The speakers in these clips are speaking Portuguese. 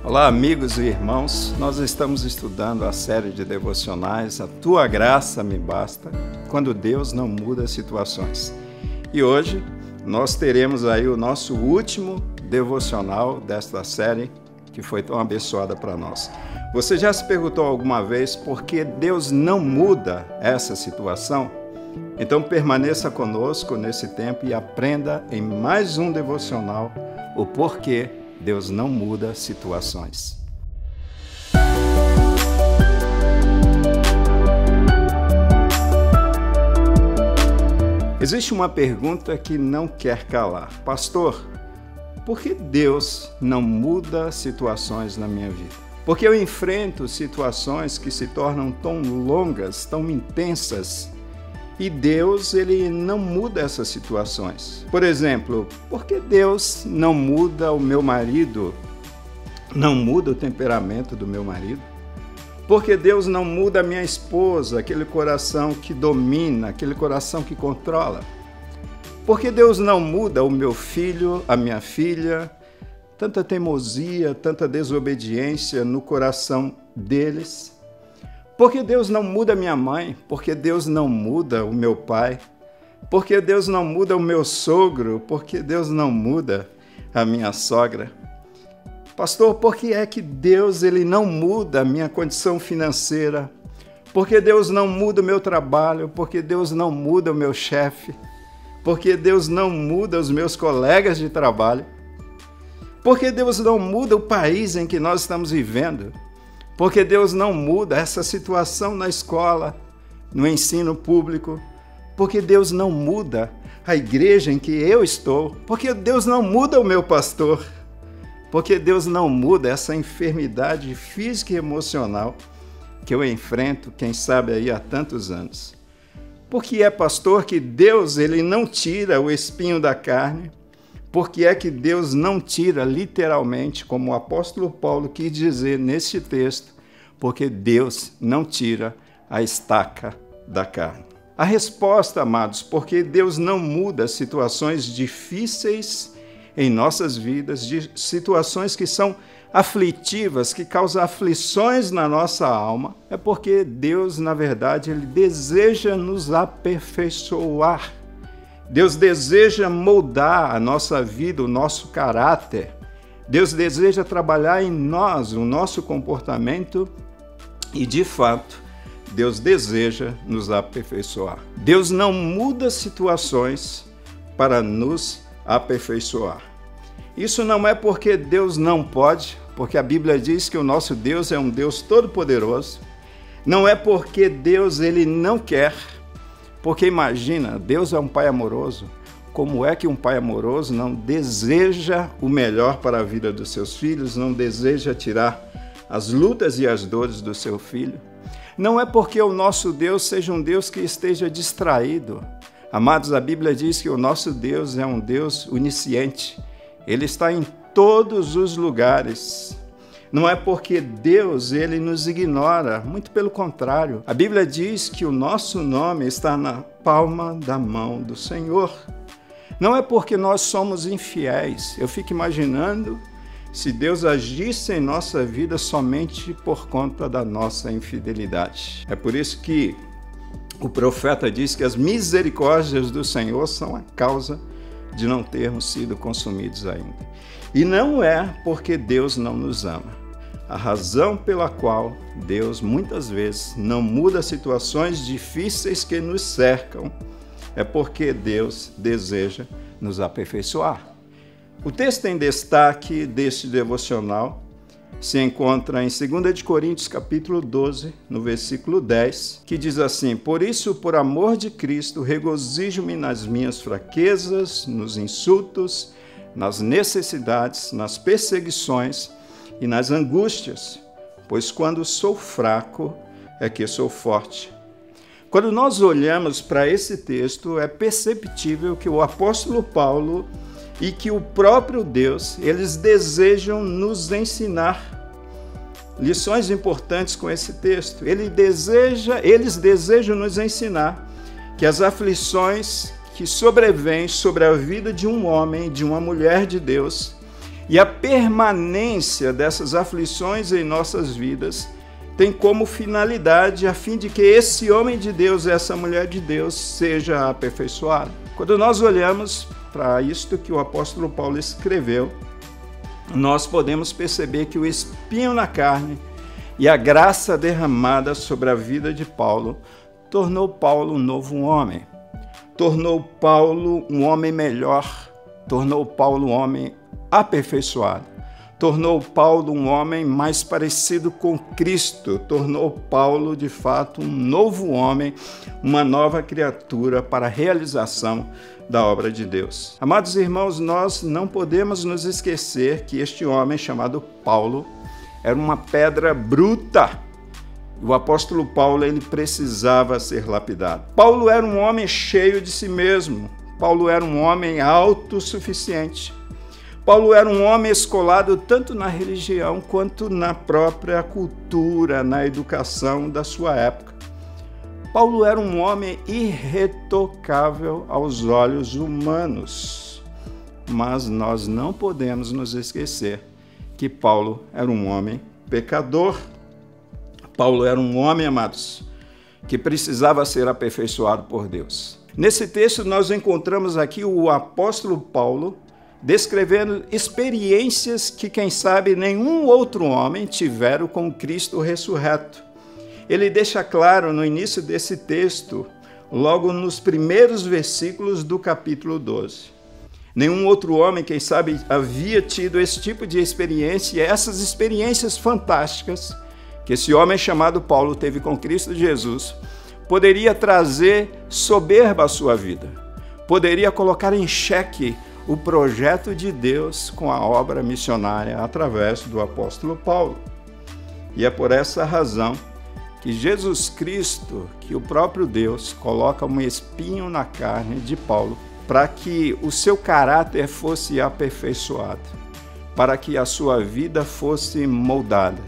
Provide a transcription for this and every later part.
Olá, amigos e irmãos. Nós estamos estudando a série de devocionais A Tua Graça Me Basta, quando Deus não muda situações. E hoje nós teremos aí o nosso último devocional desta série, que foi tão abençoada para nós. Você já se perguntou alguma vez por que Deus não muda essa situação? Então permaneça conosco nesse tempo e aprenda em mais um devocional o porquê Deus não muda situações. Existe uma pergunta que não quer calar. Pastor, por que Deus não muda situações na minha vida? Porque eu enfrento situações que se tornam tão longas, tão intensas, e Deus, ele não muda essas situações. Por exemplo, por que Deus não muda o meu marido? Não muda o temperamento do meu marido? Porque Deus não muda a minha esposa, aquele coração que domina, aquele coração que controla? Porque Deus não muda o meu filho, a minha filha? Tanta teimosia, tanta desobediência no coração deles? Porque Deus não muda minha mãe? Porque Deus não muda o meu pai? Porque Deus não muda o meu sogro? Porque Deus não muda a minha sogra? Pastor, por que é que Deus ele não muda a minha condição financeira? Porque Deus não muda o meu trabalho? Porque Deus não muda o meu chefe? Porque Deus não muda os meus colegas de trabalho? Porque Deus não muda o país em que nós estamos vivendo? Porque Deus não muda essa situação na escola, no ensino público? Porque Deus não muda a igreja em que eu estou? Porque Deus não muda o meu pastor? Porque Deus não muda essa enfermidade física e emocional que eu enfrento, quem sabe aí há tantos anos? Porque é, pastor, que Deus ele não tira o espinho da carne? Porque é que Deus não tira literalmente, como o apóstolo Paulo quis dizer neste texto, porque Deus não tira a estaca da carne. A resposta, amados, porque Deus não muda situações difíceis em nossas vidas, de situações que são aflitivas, que causam aflições na nossa alma, é porque Deus, na verdade, ele deseja nos aperfeiçoar. Deus deseja moldar a nossa vida, o nosso caráter. Deus deseja trabalhar em nós, o nosso comportamento e, de fato, Deus deseja nos aperfeiçoar. Deus não muda situações para nos aperfeiçoar. Isso não é porque Deus não pode, porque a Bíblia diz que o nosso Deus é um Deus todo-poderoso. Não é porque Deus ele não quer. Porque imagina, Deus é um pai amoroso. Como é que um pai amoroso não deseja o melhor para a vida dos seus filhos, não deseja tirar as lutas e as dores do seu filho? Não é porque o nosso Deus seja um Deus que esteja distraído. Amados, a Bíblia diz que o nosso Deus é um Deus onisciente. Ele está em todos os lugares. Não é porque Deus ele nos ignora, muito pelo contrário. A Bíblia diz que o nosso nome está na palma da mão do Senhor. Não é porque nós somos infiéis. Eu fico imaginando se Deus agisse em nossa vida somente por conta da nossa infidelidade. É por isso que o profeta diz que as misericórdias do Senhor são a causa de não termos sido consumidos ainda. E não é porque Deus não nos ama. A razão pela qual Deus muitas vezes não muda situações difíceis que nos cercam é porque Deus deseja nos aperfeiçoar. O texto em destaque deste devocional se encontra em 2 Coríntios capítulo 12, no versículo 10, que diz assim: Por isso, por amor de Cristo, regozijo-me nas minhas fraquezas, nos insultos, nas necessidades, nas perseguições e nas angústias, pois quando sou fraco é que sou forte. Quando nós olhamos para esse texto, é perceptível que o apóstolo Paulo e que o próprio Deus, eles desejam nos ensinar lições importantes com esse texto. Eles desejam nos ensinar que as aflições que sobrevêm sobre a vida de um homem, de uma mulher de Deus, E a permanência dessas aflições em nossas vidas tem como finalidade a fim de que esse homem de Deus, essa mulher de Deus, seja aperfeiçoado. Quando nós olhamos para isto que o apóstolo Paulo escreveu, nós podemos perceber que o espinho na carne e a graça derramada sobre a vida de Paulo tornou Paulo um novo homem, tornou Paulo um homem melhor, tornou Paulo um homem aperfeiçoado, tornou Paulo um homem mais parecido com Cristo, tornou Paulo, de fato, um novo homem, uma nova criatura para a realização da obra de Deus. Amados irmãos, nós não podemos nos esquecer que este homem chamado Paulo era uma pedra bruta. O apóstolo Paulo, ele precisava ser lapidado. Paulo era um homem cheio de si mesmo. Paulo era um homem autossuficiente. Paulo era um homem escolado tanto na religião quanto na própria cultura, na educação da sua época. Paulo era um homem irretocável aos olhos humanos. Mas nós não podemos nos esquecer que Paulo era um homem pecador. Paulo era um homem, amados, que precisava ser aperfeiçoado por Deus. Nesse texto nós encontramos aqui o apóstolo Paulo descrevendo experiências que, quem sabe, nenhum outro homem tiveram com Cristo ressurreto. Ele deixa claro no início desse texto, logo nos primeiros versículos do capítulo 12. Nenhum outro homem, quem sabe, havia tido esse tipo de experiência, e essas experiências fantásticas que esse homem chamado Paulo teve com Cristo Jesus, poderia trazer soberba à sua vida, poderia colocar em xeque o projeto de Deus com a obra missionária através do apóstolo Paulo. E é por essa razão que Jesus Cristo, que o próprio Deus, coloca um espinho na carne de Paulo para que o seu caráter fosse aperfeiçoado, para que a sua vida fosse moldada,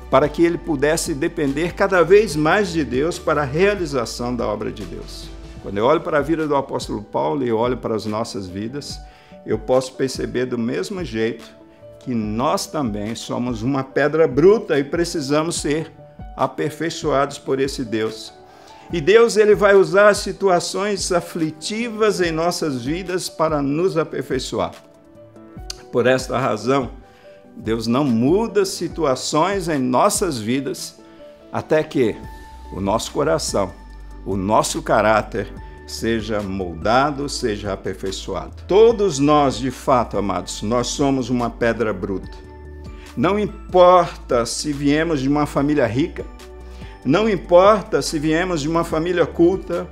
para que ele pudesse depender cada vez mais de Deus para a realização da obra de Deus. Quando eu olho para a vida do apóstolo Paulo e eu olho para as nossas vidas, eu posso perceber do mesmo jeito que nós também somos uma pedra bruta e precisamos ser aperfeiçoados por esse Deus. E Deus, ele vai usar as situações aflitivas em nossas vidas para nos aperfeiçoar. Por esta razão, Deus não muda situações em nossas vidas até que o nosso coração, o nosso caráter seja moldado, seja aperfeiçoado. Todos nós, de fato, amados, nós somos uma pedra bruta. Não importa se viemos de uma família rica, não importa se viemos de uma família culta,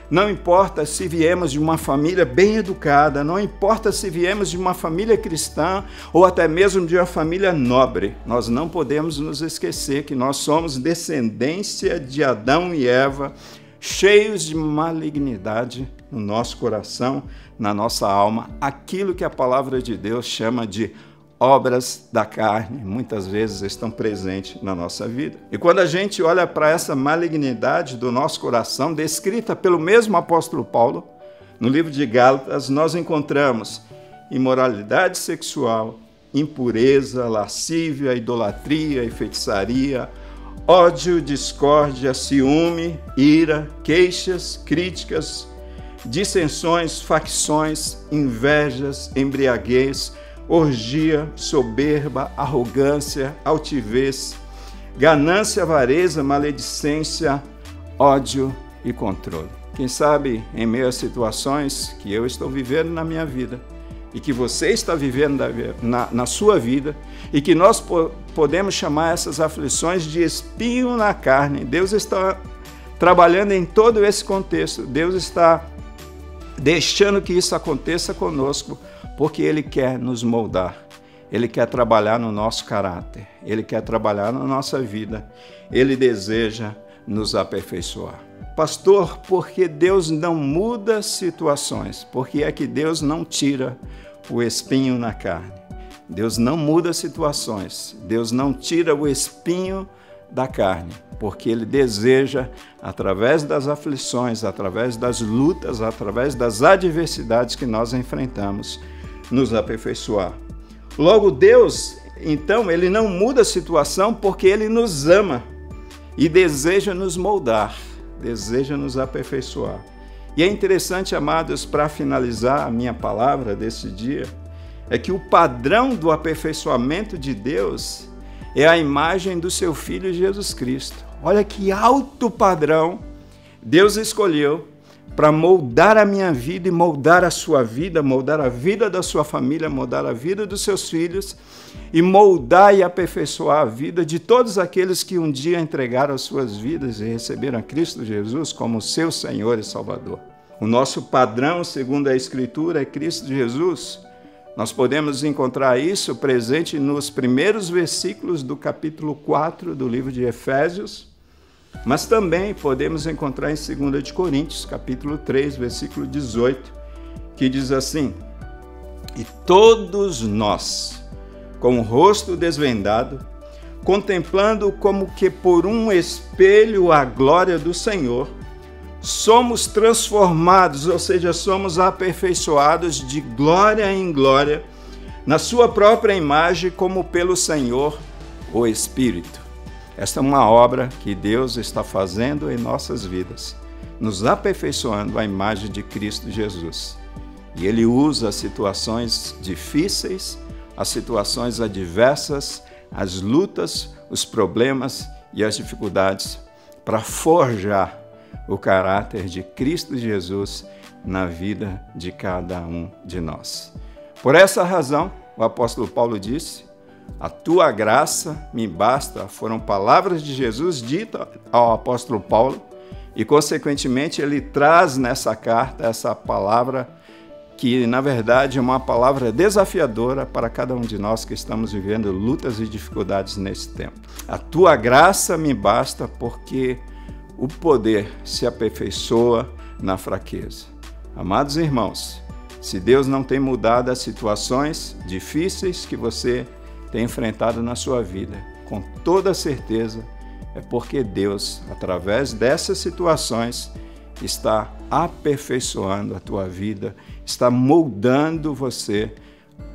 não importa se viemos de uma família bem educada, não importa se viemos de uma família cristã ou até mesmo de uma família nobre, nós não podemos nos esquecer que nós somos descendência de Adão e Eva, cheios de malignidade no nosso coração, na nossa alma, aquilo que a palavra de Deus chama de obras da carne, muitas vezes estão presentes na nossa vida. E quando a gente olha para essa malignidade do nosso coração, descrita pelo mesmo apóstolo Paulo, no livro de Gálatas, nós encontramos imoralidade sexual, impureza, lascívia, idolatria e feitiçaria, ódio, discórdia, ciúme, ira, queixas, críticas, dissensões, facções, invejas, embriaguez, orgia, soberba, arrogância, altivez, ganância, avareza, maledicência, ódio e controle. Quem sabe, em meio a situações que eu estou vivendo na minha vida e que você está vivendo na sua vida e que nós podemos chamar essas aflições de espinho na carne. Deus está trabalhando em todo esse contexto. Deus está deixando que isso aconteça conosco, porque Ele quer nos moldar, Ele quer trabalhar no nosso caráter, Ele quer trabalhar na nossa vida, Ele deseja nos aperfeiçoar. Pastor, porque Deus não muda situações? Porque é que Deus não tira o espinho na carne? Deus não muda situações, Deus não tira o espinho da carne, porque Ele deseja, através das aflições, através das lutas, através das adversidades que nós enfrentamos, nos aperfeiçoar. Logo, Deus, então, Ele não muda a situação porque Ele nos ama e deseja nos moldar, deseja nos aperfeiçoar. E é interessante, amados, para finalizar a minha palavra desse dia, é que o padrão do aperfeiçoamento de Deus é a imagem do seu Filho Jesus Cristo. Olha que alto padrão Deus escolheu para moldar a minha vida e moldar a sua vida, moldar a vida da sua família, moldar a vida dos seus filhos e moldar e aperfeiçoar a vida de todos aqueles que um dia entregaram as suas vidas e receberam a Cristo Jesus como seu Senhor e Salvador. O nosso padrão, segundo a Escritura, é Cristo Jesus. Nós podemos encontrar isso presente nos primeiros versículos do capítulo 4 do livro de Efésios, mas também podemos encontrar em 2 Coríntios, capítulo 3, versículo 18, que diz assim: e todos nós, com o rosto desvendado, contemplando como que por um espelho a glória do Senhor, somos transformados, ou seja, somos aperfeiçoados de glória em glória, na sua própria imagem, como pelo Senhor, o Espírito. Esta é uma obra que Deus está fazendo em nossas vidas, nos aperfeiçoando à imagem de Cristo Jesus. E Ele usa as situações difíceis, as situações adversas, as lutas, os problemas e as dificuldades para forjar o caráter de Cristo Jesus na vida de cada um de nós. Por essa razão, o apóstolo Paulo disse: a tua graça me basta. Foram palavras de Jesus ditas ao apóstolo Paulo e, consequentemente, ele traz nessa carta essa palavra que, na verdade, é uma palavra desafiadora para cada um de nós que estamos vivendo lutas e dificuldades nesse tempo. A tua graça me basta porque o poder se aperfeiçoa na fraqueza. Amados irmãos, se Deus não tem mudado as situações difíceis que você tem enfrentado na sua vida, com toda certeza, é porque Deus, através dessas situações, está aperfeiçoando a tua vida, está moldando você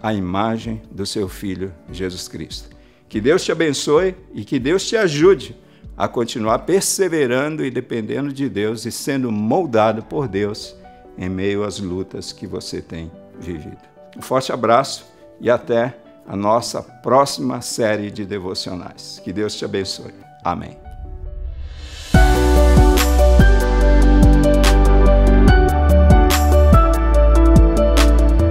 à imagem do seu Filho Jesus Cristo. Que Deus te abençoe e que Deus te ajude a continuar perseverando e dependendo de Deus e sendo moldado por Deus em meio às lutas que você tem vivido. Um forte abraço e até a nossa próxima série de devocionais. Que Deus te abençoe. Amém.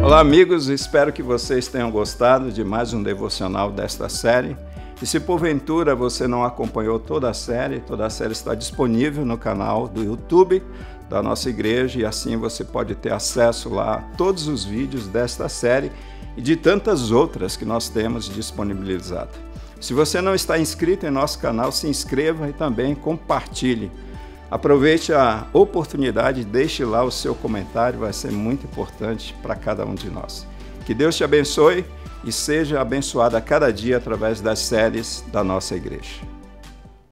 Olá, amigos. Espero que vocês tenham gostado de mais um devocional desta série. E se porventura você não acompanhou toda a série está disponível no canal do YouTube da nossa igreja e assim você pode ter acesso lá a todos os vídeos desta série e de tantas outras que nós temos disponibilizado. Se você não está inscrito em nosso canal, se inscreva e também compartilhe. Aproveite a oportunidade e deixe lá o seu comentário, vai ser muito importante para cada um de nós. Que Deus te abençoe e seja abençoado a cada dia através das séries da nossa igreja.